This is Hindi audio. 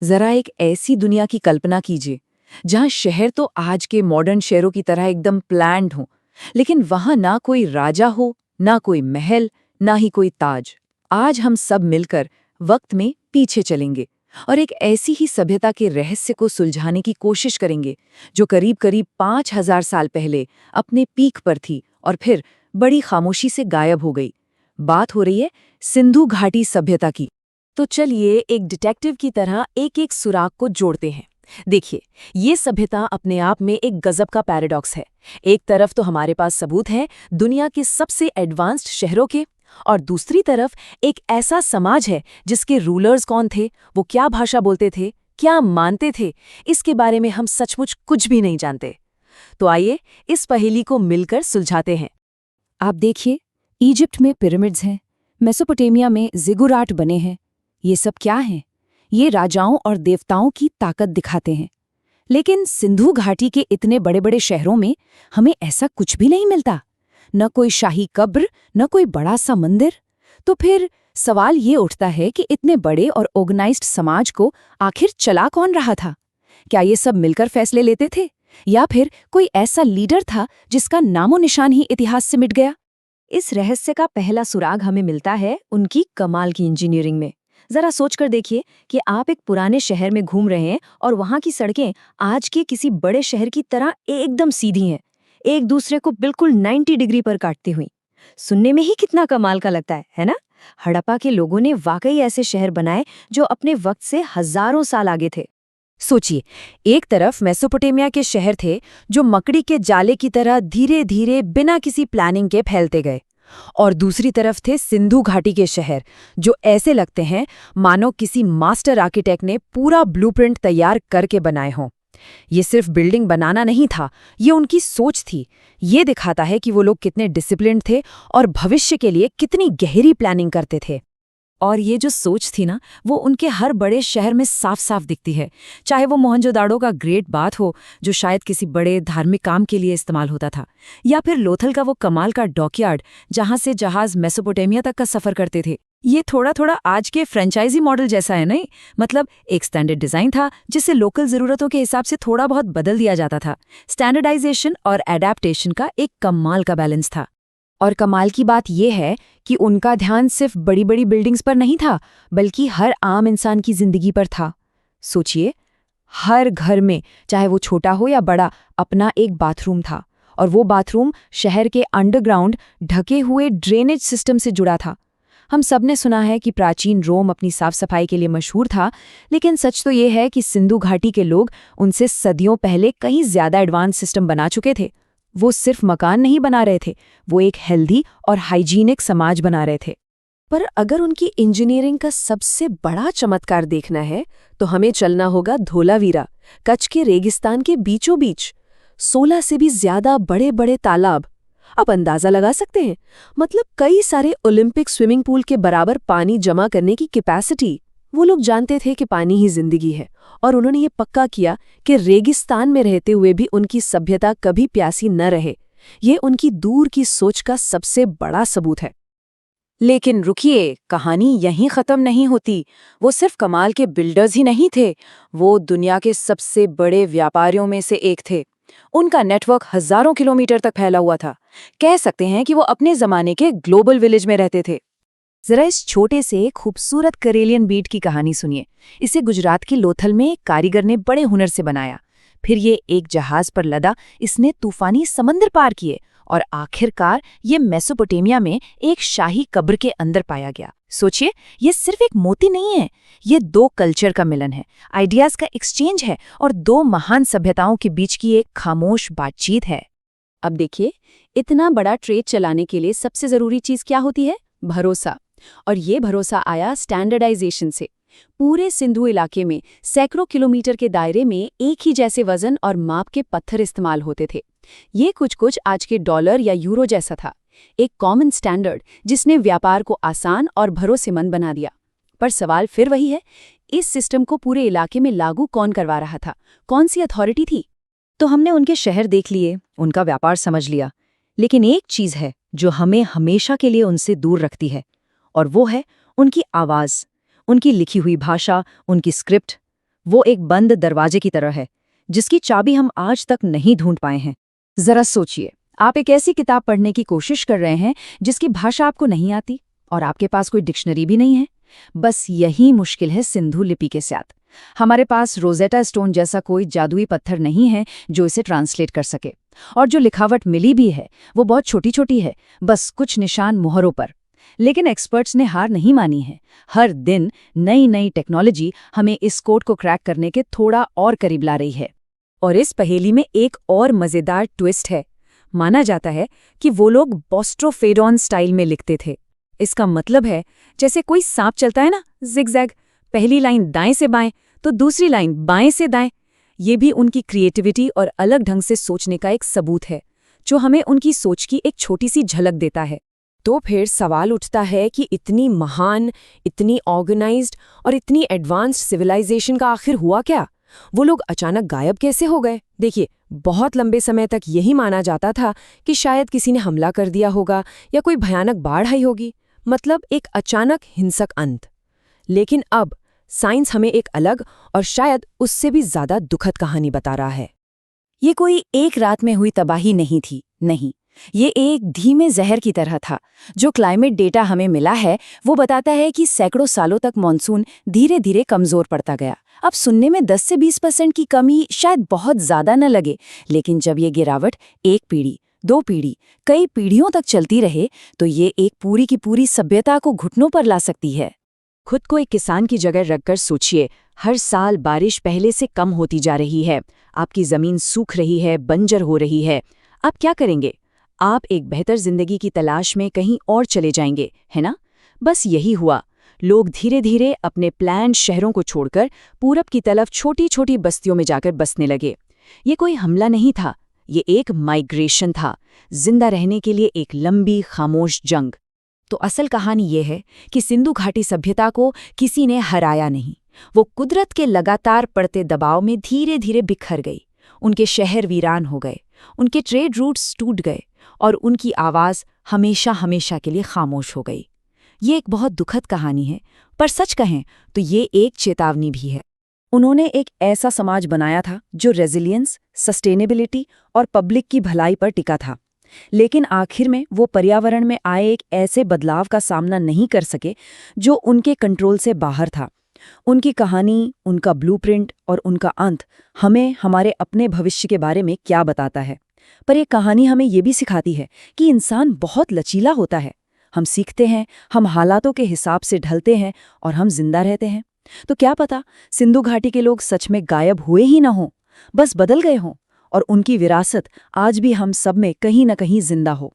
जरा एक ऐसी दुनिया की कल्पना कीजिए जहां शहर तो आज के मॉडर्न शहरों की तरह एकदम प्लान्ड हो, लेकिन वहां ना कोई राजा हो, ना कोई महल, ना ही कोई ताज। आज हम सब मिलकर वक्त में पीछे चलेंगे और एक ऐसी ही सभ्यता के रहस्य को सुलझाने की कोशिश करेंगे जो करीब करीब 5000 साल पहले अपने पीक पर थी और फिर बड़ी खामोशी से गायब हो गई। बात हो रही है सिंधु घाटी सभ्यता की। तो चलिए एक डिटेक्टिव की तरह एक एक सुराग को जोड़ते हैं। देखिए, ये सभ्यता अपने आप में एक गजब का पैराडॉक्स है। एक तरफ तो हमारे पास सबूत हैं दुनिया के सबसे एडवांस्ड शहरों के, और दूसरी तरफ एक ऐसा समाज है जिसके रूलर्स कौन थे, वो क्या भाषा बोलते थे, क्या मानते थे, इसके बारे में हम सचमुच कुछ भी नहीं जानते। तो आइए इस पहेली को मिलकर सुलझाते हैं। आप देखिए, इजिप्ट में पिरामिड्स हैं, मेसोपोटामिया में जिगुराट बने हैं। ये सब क्या है? ये राजाओं और देवताओं की ताकत दिखाते हैं। लेकिन सिंधु घाटी के इतने बड़े बड़े शहरों में हमें ऐसा कुछ भी नहीं मिलता। न कोई शाही कब्र, न कोई बड़ा सा मंदिर। तो फिर सवाल ये उठता है कि इतने बड़े और ऑर्गेनाइज्ड समाज को आखिर चला कौन रहा था? क्या ये सब मिलकर फैसले लेते थे, या फिर कोई ऐसा लीडर था जिसका नामो निशान ही इतिहास से मिट गया? इस रहस्य का पहला सुराग हमें मिलता है उनकी कमाल की इंजीनियरिंग में। जरा सोचकर देखिए कि आप एक पुराने शहर में घूम रहे हैं और वहां की सड़कें आज के किसी बड़े शहर की तरह एकदम सीधी हैं, एक दूसरे को बिल्कुल 90 डिग्री पर काटती हुई। सुनने में ही कितना कमाल का लगता है ना? हड़प्पा के लोगों ने वाकई ऐसे शहर बनाए जो अपने वक्त से हजारों साल आगे थे। सोचिए, एक तरफ मेसोपोटामिया के शहर थे जो मकड़ी के जाले की तरह धीरे धीरे बिना किसी प्लानिंग के फैलते गए, और दूसरी तरफ थे सिंधु घाटी के शहर जो ऐसे लगते हैं मानो किसी मास्टर आर्किटेक्ट ने पूरा ब्लूप्रिंट तैयार करके बनाए हों। ये सिर्फ बिल्डिंग बनाना नहीं था, ये उनकी सोच थी। ये दिखाता है कि वो लोग कितने डिसिप्लिन्ड थे और भविष्य के लिए कितनी गहरी प्लानिंग करते थे। और ये जो सोच थी ना, वो उनके हर बड़े शहर में साफ साफ दिखती है। चाहे वो मोहनजोदाड़ो का ग्रेट बाथ हो जो शायद किसी बड़े धार्मिक काम के लिए इस्तेमाल होता था, या फिर लोथल का वो कमाल का डॉकयार्ड जहां से जहाज मेसोपोटामिया तक का सफर करते थे। ये थोड़ा थोड़ा आज के फ्रेंचाइजी मॉडल जैसा है, नहीं? मतलब एक स्टैंडर्ड डिजाइन था जिसे लोकल जरूरतों के हिसाब से थोड़ा बहुत बदल दिया जाता था। स्टैंडर्डाइजेशन और एडेप्टेशन का एक कमाल का बैलेंस था। और कमाल की बात यह है कि उनका ध्यान सिर्फ बड़ी बड़ी बिल्डिंग्स पर नहीं था, बल्कि हर आम इंसान की जिंदगी पर था। सोचिए, हर घर में, चाहे वो छोटा हो या बड़ा, अपना एक बाथरूम था, और वो बाथरूम शहर के अंडरग्राउंड ढके हुए ड्रेनेज सिस्टम से जुड़ा था। हम सब ने सुना है कि प्राचीन रोम अपनी साफ सफाई के लिए मशहूर था, लेकिन सच तो ये है कि सिंधु घाटी के लोग उनसे सदियों पहले कहीं ज्यादा एडवांस सिस्टम बना चुके थे। वो सिर्फ मकान नहीं बना रहे थे, वो एक हेल्दी और हाइजीनिक समाज बना रहे थे। पर अगर उनकी इंजीनियरिंग का सबसे बड़ा चमत्कार देखना है तो हमें चलना होगा धोलावीरा, कच्छ के रेगिस्तान के बीचों बीच। 16 से भी ज्यादा बड़े बड़े तालाब। आप अंदाजा लगा सकते हैं, मतलब कई सारे ओलंपिक स्विमिंग पूल के बराबर पानी जमा करने की कैपेसिटी। वो लोग जानते थे कि पानी ही जिंदगी है, और उन्होंने ये पक्का किया कि रेगिस्तान में रहते हुए भी उनकी सभ्यता कभी प्यासी न रहे। ये उनकी दूर की सोच का सबसे बड़ा सबूत है। लेकिन रुकिए, कहानी यहीं खत्म नहीं होती। वो सिर्फ कमाल के बिल्डर्स ही नहीं थे, वो दुनिया के सबसे बड़े व्यापारियों में से एक थे। उनका नेटवर्क हजारों किलोमीटर तक फैला हुआ था। कह सकते हैं कि वो अपने जमाने के ग्लोबल विलेज में रहते थे। जरा इस छोटे से खूबसूरत करेलियन बीट की कहानी सुनिए। इसे गुजरात के लोथल में एक कारीगर ने बड़े हुनर से बनाया। फिर ये एक जहाज पर लदा, इसने तूफानी समंदर पार किए, और आखिरकार ये मेसोपोटामिया में एक शाही कब्र के अंदर पाया गया। सोचिए, ये सिर्फ एक मोती नहीं है, ये दो कल्चर का मिलन है, आइडियाज का एक्सचेंज है, और दो महान सभ्यताओं के बीच की एक खामोश बातचीत है। अब देखिए, इतना बड़ा ट्रेड चलाने के लिए सबसे जरूरी चीज क्या होती है? भरोसा। और ये भरोसा आया स्टैंडर्डाइजेशन से। पूरे सिंधु इलाके में सैकड़ों किलोमीटर के दायरे में एक ही जैसे वजन और माप के पत्थर इस्तेमाल होते थे। ये कुछ आज के डॉलर या यूरो जैसा था, एक कॉमन स्टैंडर्ड जिसने व्यापार को आसान और भरोसेमंद बना दिया। पर सवाल फिर वही है, इस सिस्टम को पूरे इलाके में लागू कौन करवा रहा था? कौन सी अथॉरिटी थी? तो हमने उनके शहर देख लिए, उनका व्यापार समझ लिया, लेकिन एक चीज है जो हमें हमेशा के लिए उनसे दूर रखती है, और वो है उनकी आवाज, उनकी लिखी हुई भाषा, उनकी स्क्रिप्ट। वो एक बंद दरवाजे की तरह है, जिसकी चाबी हम आज तक नहीं ढूंढ पाए हैं। जरा सोचिए, आप एक ऐसी किताब पढ़ने की कोशिश कर रहे हैं जिसकी भाषा आपको नहीं आती और आपके पास कोई डिक्शनरी भी नहीं है। बस यही मुश्किल है सिंधु लिपि के साथ। हमारे पास रोजेटा स्टोन जैसा कोई जादुई पत्थर नहीं है जो इसे ट्रांसलेट कर सके, और जो लिखावट मिली भी है वो बहुत छोटी छोटी है, बस कुछ निशान मुहरों पर। लेकिन एक्सपर्ट्स ने हार नहीं मानी है। हर दिन नई नई टेक्नोलॉजी हमें इस कोड को क्रैक करने के थोड़ा और करीब ला रही है। और इस पहेली में एक और मजेदार ट्विस्ट है। माना जाता है कि वो लोग बोस्ट्रोफेडॉन स्टाइल में लिखते थे। इसका मतलब है जैसे कोई सांप चलता है ना, जिगजैग, पहली लाइन दाएं से बाएं तो दूसरी लाइन बाएं से दाएं। ये भी उनकी क्रिएटिविटी और अलग ढंग से सोचने का एक सबूत है, जो हमें उनकी सोच की एक छोटी सी झलक देता है। तो फिर सवाल उठता है कि इतनी महान, इतनी ऑर्गेनाइज्ड और इतनी एडवांस्ड सिविलाइजेशन का आखिर हुआ क्या? वो लोग अचानक गायब कैसे हो गए? देखिए, बहुत लंबे समय तक यही माना जाता था कि शायद किसी ने हमला कर दिया होगा या कोई भयानक बाढ़ आई होगी, मतलब एक अचानक हिंसक अंत। लेकिन अब साइंस हमें एक अलग और शायद उससे भी ज्यादा दुखद कहानी बता रहा है। ये कोई एक रात में हुई तबाही नहीं थी, नहीं। ये एक धीमे जहर की तरह था। जो क्लाइमेट डेटा हमें मिला है वो बताता है कि सैकड़ों सालों तक मॉनसून धीरे धीरे कमजोर पड़ता गया। अब सुनने में 10 से 20% की कमी शायद बहुत ज्यादा न लगे, लेकिन जब ये गिरावट एक पीढ़ी, 2 पीढ़ी, कई पीढ़ियों तक चलती रहे तो ये एक पूरी की पूरी सभ्यता को घुटनों पर ला सकती है। खुद को एक किसान की जगह रखकर सोचिए, हर साल बारिश पहले से कम होती जा रही है, आपकी जमीन सूख रही है, बंजर हो रही है। आप क्या करेंगे? आप एक बेहतर जिंदगी की तलाश में कहीं और चले जाएंगे, है ना? बस यही हुआ। लोग धीरे धीरे अपने प्लान शहरों को छोड़कर पूरब की तरफ छोटी छोटी बस्तियों में जाकर बसने लगे। ये कोई हमला नहीं था, ये एक माइग्रेशन था, जिंदा रहने के लिए एक लंबी खामोश जंग। तो असल कहानी ये है कि सिंधु घाटी सभ्यता को किसी ने हराया नहीं। वो कुदरत के लगातार पड़ते दबाव में धीरे धीरे बिखर गई। उनके शहर वीरान हो गए, उनके ट्रेड रूट्स टूट गए और उनकी आवाज़ हमेशा हमेशा के लिए खामोश हो गई। ये एक बहुत दुखद कहानी है, पर सच कहें तो ये एक चेतावनी भी है। उन्होंने एक ऐसा समाज बनाया था जो रेजिलियंस, सस्टेनेबिलिटी और पब्लिक की भलाई पर टिका था। लेकिन आखिर में वो पर्यावरण में आए एक ऐसे बदलाव का सामना नहीं कर सके जो उनके कंट्रोल से बाहर था। उनकी कहानी, उनका ब्लूप्रिंट और उनका अंत हमें हमारे अपने भविष्य के बारे में क्या बताता है? पर यह कहानी हमें ये भी सिखाती है कि इंसान बहुत लचीला होता है। हम सीखते हैं, हम हालातों के हिसाब से ढलते हैं और हम जिंदा रहते हैं। तो क्या पता सिंधु घाटी के लोग सच में गायब हुए ही ना हों, बस बदल गए हों और उनकी विरासत आज भी हम सब में कहीं न कहीं जिंदा हो।